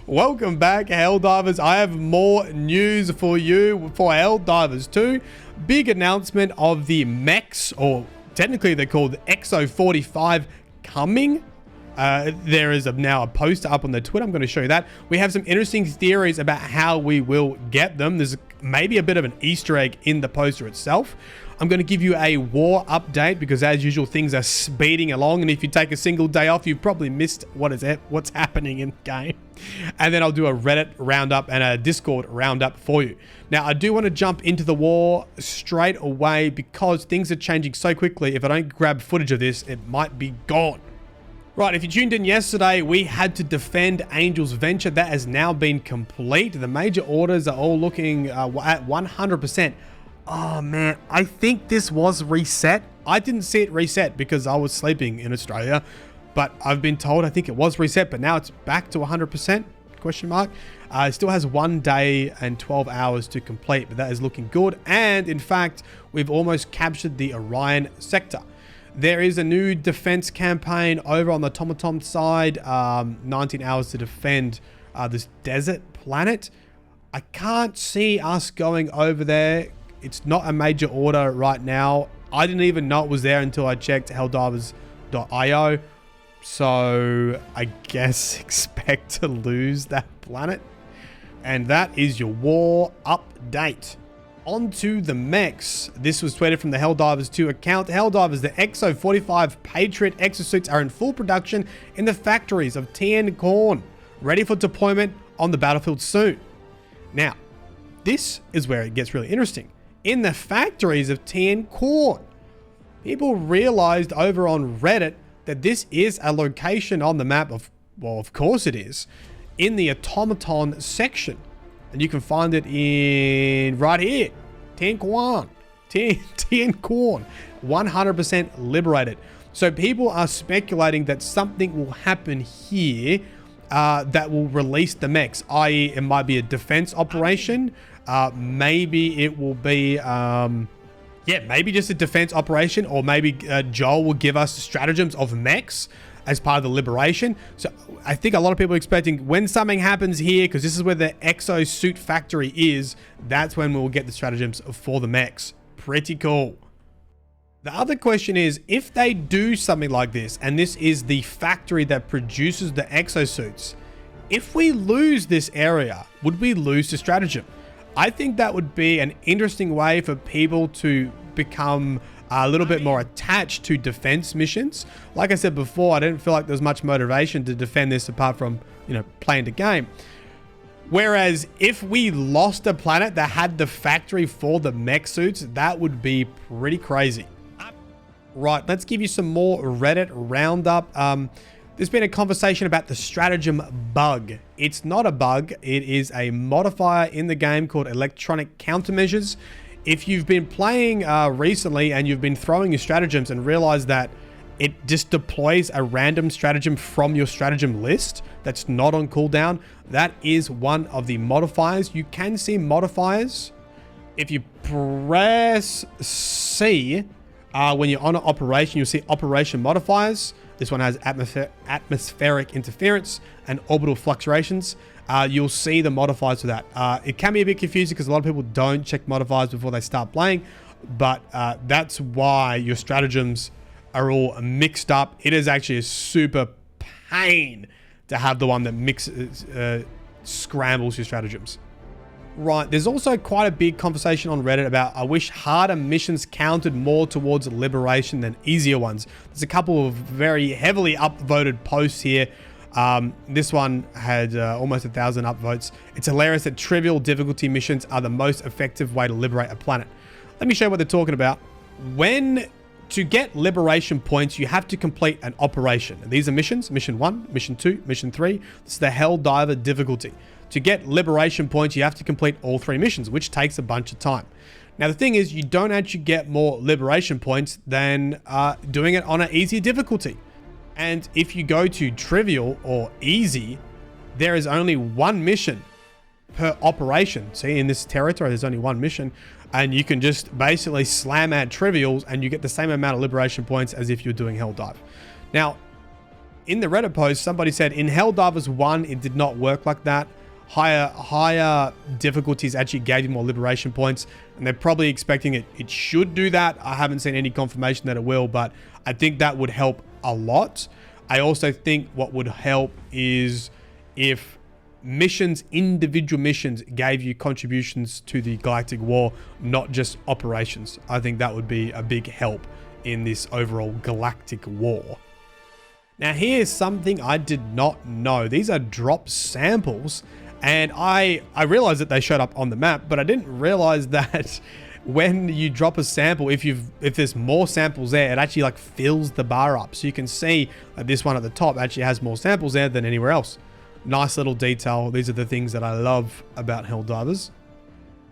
Welcome back, Helldivers. I have more news for you for Helldivers 2. Big announcement of the Mechs, or technically they're called EXO 45 coming. There is now a poster up on the Twitter. I'm going to show you that. We have some interesting theories about how we will get them. There's maybe a bit of an Easter egg in the poster itself. I'm going to give you a war update because, as usual, things are speeding along. And if you take a single day off, you've probably missed what's happening in game. And then I'll do a Reddit roundup and a Discord roundup for you. Now, I do want to jump into the war straight away because things are changing so quickly. If I don't grab footage of this, it might be gone. Right, if you tuned in yesterday, we had to defend Angel's Venture. That has now been complete. The major orders are all looking at 100%. Oh man, I think this was reset. I didn't see it reset because I was sleeping in Australia, but I've been told I think it was reset, but now it's back to 100%, question mark. It still has 1 day and 12 hours to complete, but that is looking good. And in fact, we've almost captured the Orion sector. There is a new defense campaign over on the Tomatom side, 19 hours to defend this desert planet. I can't see us going over there. It's not a major order right now. I didn't even know it was there until I checked helldivers.io. So I guess expect to lose that planet. And that is your war update. On to the Mechs. This was tweeted from the Helldivers 2 account. Helldivers, the EXO 45 Patriot exosuits are in full production in the factories of TN Korn, ready for deployment on the battlefield soon. Now, this is where it gets really interesting. In the factories of TN Korn, people realized over on Reddit that this is a location on the map of, well, of course it is, in the automaton section. And you can find it in right here, TN Korn, 100% liberated. So people are speculating that something will happen here that will release the Mechs, i.e. it might be a defense operation. Maybe it will be, maybe just a defense operation, or maybe Joel will give us stratagems of Mechs as part of the liberation. So I think a lot of people are expecting when something happens here, because this is where the Exosuit factory is, that's when we'll get the stratagems for the Mechs. Pretty cool. The other question is, if they do something like this, and this is the factory that produces the exosuits, if we lose this area, would we lose the stratagem? I think that would be an interesting way for people to become a little bit more attached to defense missions. Like I said before, I didn't feel like there's much motivation to defend this apart from, playing the game. Whereas if we lost a planet that had the factory for the mech suits, that would be pretty crazy. Right, let's give you some more Reddit roundup. There's been a conversation about the Stratagem Bug. It's not a bug. It is a modifier in the game called electronic countermeasures. If you've been playing recently and you've been throwing your stratagems and realize that it just deploys a random stratagem from your stratagem list that's not on cooldown, that is one of the modifiers. You can see modifiers. If you press C, when you're on an operation, you'll see operation modifiers. This one has atmospheric interference and orbital fluctuations. You'll see the modifiers for that. It can be a bit confusing because a lot of people don't check modifiers before they start playing, but that's why your stratagems are all mixed up. It is actually a super pain to have the one that scrambles your stratagems. Right, there's also quite a big conversation on Reddit about I wish harder missions counted more towards liberation than easier ones. There's a couple of very heavily upvoted posts here. This one had almost 1,000 upvotes. It's hilarious that trivial difficulty missions are the most effective way to liberate a planet. Let me show you what they're talking about. To get liberation points, you have to complete an operation. And these are missions, mission 1, mission 2, mission 3. This is the Helldiver difficulty. To get liberation points, you have to complete all 3 missions, which takes a bunch of time. Now, the thing is, you don't actually get more liberation points than doing it on an easy difficulty. And if you go to trivial or easy, there is only 1 mission per operation. See, in this territory, there's only 1 mission. And you can just basically slam at trivials and you get the same amount of liberation points as if you're doing Helldive. Now, in the Reddit post, somebody said in Helldivers 1, it did not work like that. Higher difficulties actually gave you more liberation points, and they're probably expecting it should do that. I haven't seen any confirmation that it will, but I think that would help a lot. I also think what would help is if individual missions gave you contributions to the Galactic War, not just operations. I think that would be a big help in this overall Galactic War. Now here's something I did not know. These are drop samples, and I realized that they showed up on the map, but I didn't realize that when you drop a sample, if there's more samples there, it actually like fills the bar up. So you can see that this one at the top actually has more samples there than anywhere else. Nice little detail. These are the things that I love about Helldivers.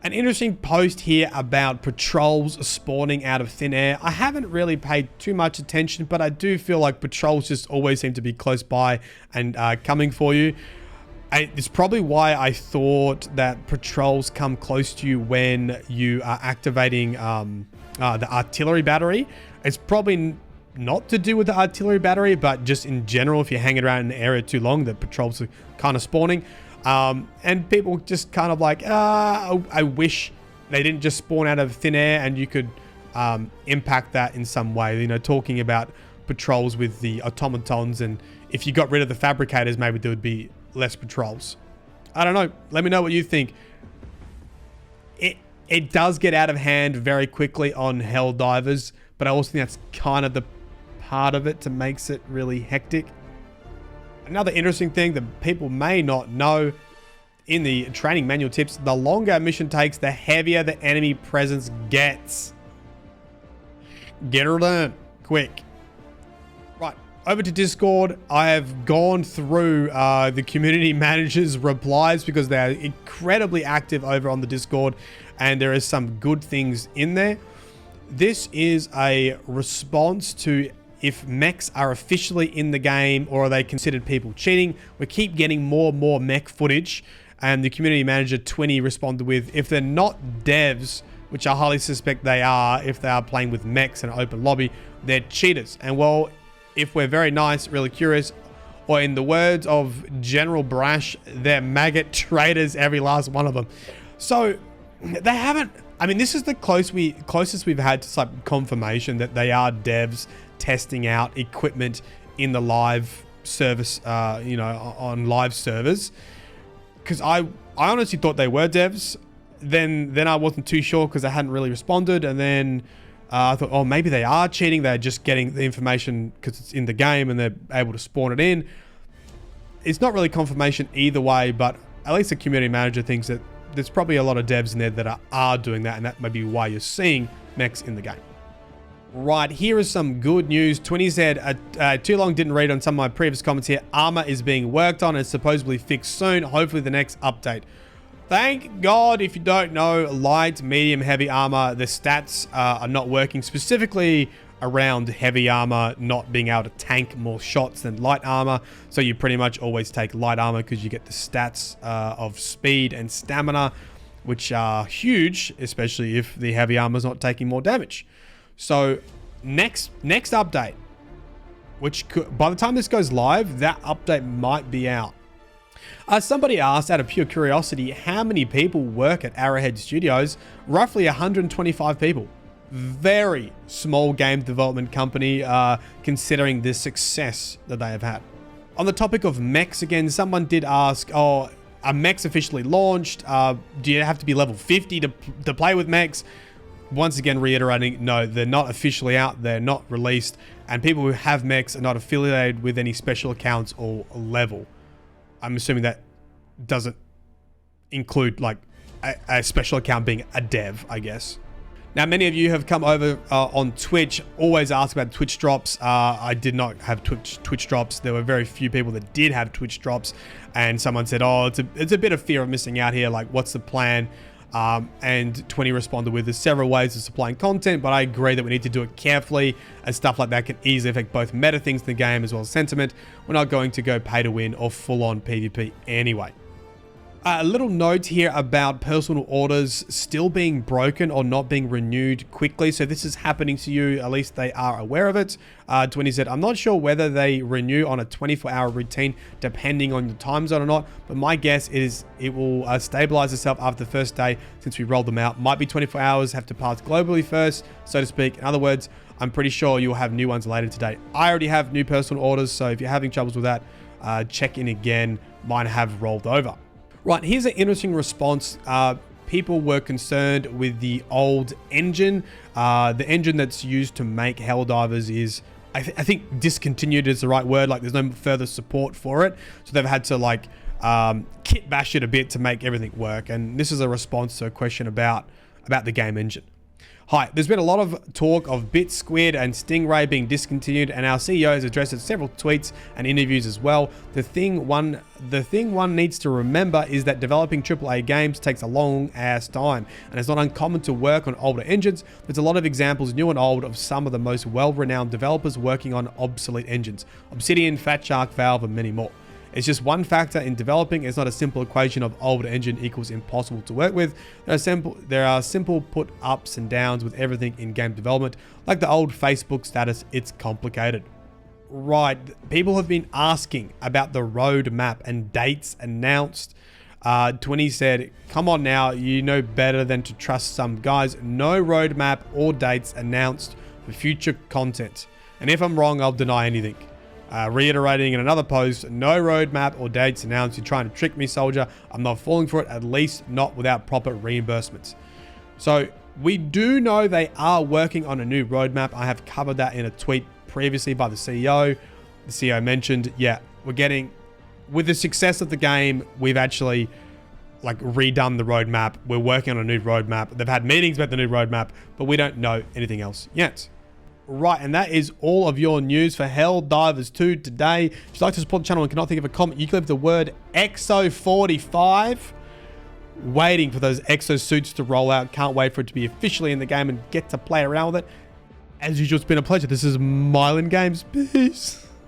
An interesting post here about patrols spawning out of thin air. I haven't really paid too much attention, but I do feel like patrols just always seem to be close by and coming for you. It's probably why I thought that patrols come close to you when you are activating the artillery battery. It's probably not to do with the artillery battery, but just in general, if you're hanging around in an area too long, the patrols are kind of spawning. And people just kind of like, I wish they didn't just spawn out of thin air, and you could impact that in some way. You know, talking about patrols with the automatons, and if you got rid of the fabricators, maybe there would be less patrols. I don't know. Let me know what you think. It does get out of hand very quickly on Helldivers, but I also think that's kind of the part of it that makes it really hectic. Another interesting thing that people may not know, in the training manual tips, the longer a mission takes, the heavier the enemy presence gets. Get her done quick. Right, over to Discord. I have gone through the community manager's replies because they are incredibly active over on the Discord, and there is some good things in there. This is a response to if mechs are officially in the game, or are they considered people cheating. We keep getting more and more mech footage, and the community manager 20 responded with, if they're not devs, which I highly suspect they are, if they are playing with mechs in an open lobby, they're cheaters. And well, if we're very nice, really curious, or in the words of General Brash, they're maggot traitors, every last one of them. So they haven't, I mean, this is the closest we've had to some confirmation that they are devs testing out equipment in the live service, you know, on live servers. Because I honestly thought they were devs. Then I wasn't too sure because they hadn't really responded. And then I thought, oh, maybe they are cheating. They're just getting the information because it's in the game and they're able to spawn it in. It's not really confirmation either way, but at least the community manager thinks that there's probably a lot of devs in there that are doing that, and that may be why you're seeing mechs in the game. Right, here is some good news. 20 said, too long didn't read on some of my previous comments here. Armor is being worked on and supposedly fixed soon. Hopefully the next update. Thank God. If you don't know, light, medium, heavy armor, the stats are not working, specifically around heavy armor not being able to tank more shots than light armor. So you pretty much always take light armor because you get the stats of speed and stamina, which are huge, especially if the heavy armor is not taking more damage. So next update, which could, by the time this goes live, that update might be out. Somebody asked out of pure curiosity, how many people work at Arrowhead Studios? Roughly 125 people. Very small game development company, considering the success that they have had. On the topic of mechs again, someone did ask, oh, are mechs officially launched? Do you have to be level 50 to play with mechs? Once again, reiterating, no, they're not officially out. They're not released. And people who have mechs are not affiliated with any special accounts or level. I'm assuming that doesn't include like a special account being a dev, I guess. Now, many of you have come over on Twitch, always ask about Twitch drops. I did not have Twitch drops. There were very few people that did have Twitch drops. And someone said, oh, it's a bit of fear of missing out here. Like, what's the plan? And 20 responded with, there's several ways of supplying content, but I agree that we need to do it carefully, as stuff like that can easily affect both meta things in the game as well as sentiment. We're not going to go pay to win or full-on PvP anyway. A little note here about personal orders still being broken or not being renewed quickly. So this is happening to you, at least they are aware of it. 20 said, I'm not sure whether they renew on a 24-hour routine depending on your time zone or not, but my guess is it will stabilize itself after the first day since we rolled them out. Might be 24 hours, have to pass globally first, so to speak. In other words, I'm pretty sure you'll have new ones later today. I already have new personal orders, so if you're having troubles with that, check in again. Mine have rolled over. Right, here's an interesting response. People were concerned with the old engine. The engine that's used to make Helldivers is, I think discontinued is the right word. Like there's no further support for it. So they've had to like kit bash it a bit to make everything work. And this is a response to a question about the game engine. Hi, there's been a lot of talk of Bit Squid and Stingray being discontinued, and our CEO has addressed it in several tweets and interviews as well. The thing one needs to remember is that developing AAA games takes a long ass time, and it's not uncommon to work on older engines. There's a lot of examples, new and old, of some of the most well-renowned developers working on obsolete engines. Obsidian, Fat Shark, Valve, and many more. It's just one factor in developing. It's not a simple equation of older engine equals impossible to work with. There are simple put ups and downs with everything in game development. Like the old Facebook status, it's complicated. Right, people have been asking about the roadmap and dates announced. 20 said, come on now, you know better than to trust some guys. No roadmap or dates announced for future content. And if I'm wrong, I'll deny anything. Reiterating in another post, no roadmap or dates announced. You're trying to trick me, soldier. I'm not falling for it, at least not without proper reimbursements. So we do know they are working on a new roadmap. I have covered that in a tweet previously by the CEO. The CEO mentioned, yeah, we're getting, with the success of the game, we've actually like redone the roadmap. We're working on a new roadmap. They've had meetings about the new roadmap, but we don't know anything else yet. Right, and that is all of your news for Helldivers 2 today. If you'd like to support the channel and cannot think of a comment, you can leave the word EXO45. Waiting for those exosuits to roll out. Can't wait for it to be officially in the game and get to play around with it. As usual, it's been a pleasure. This is Myelin Games. Peace.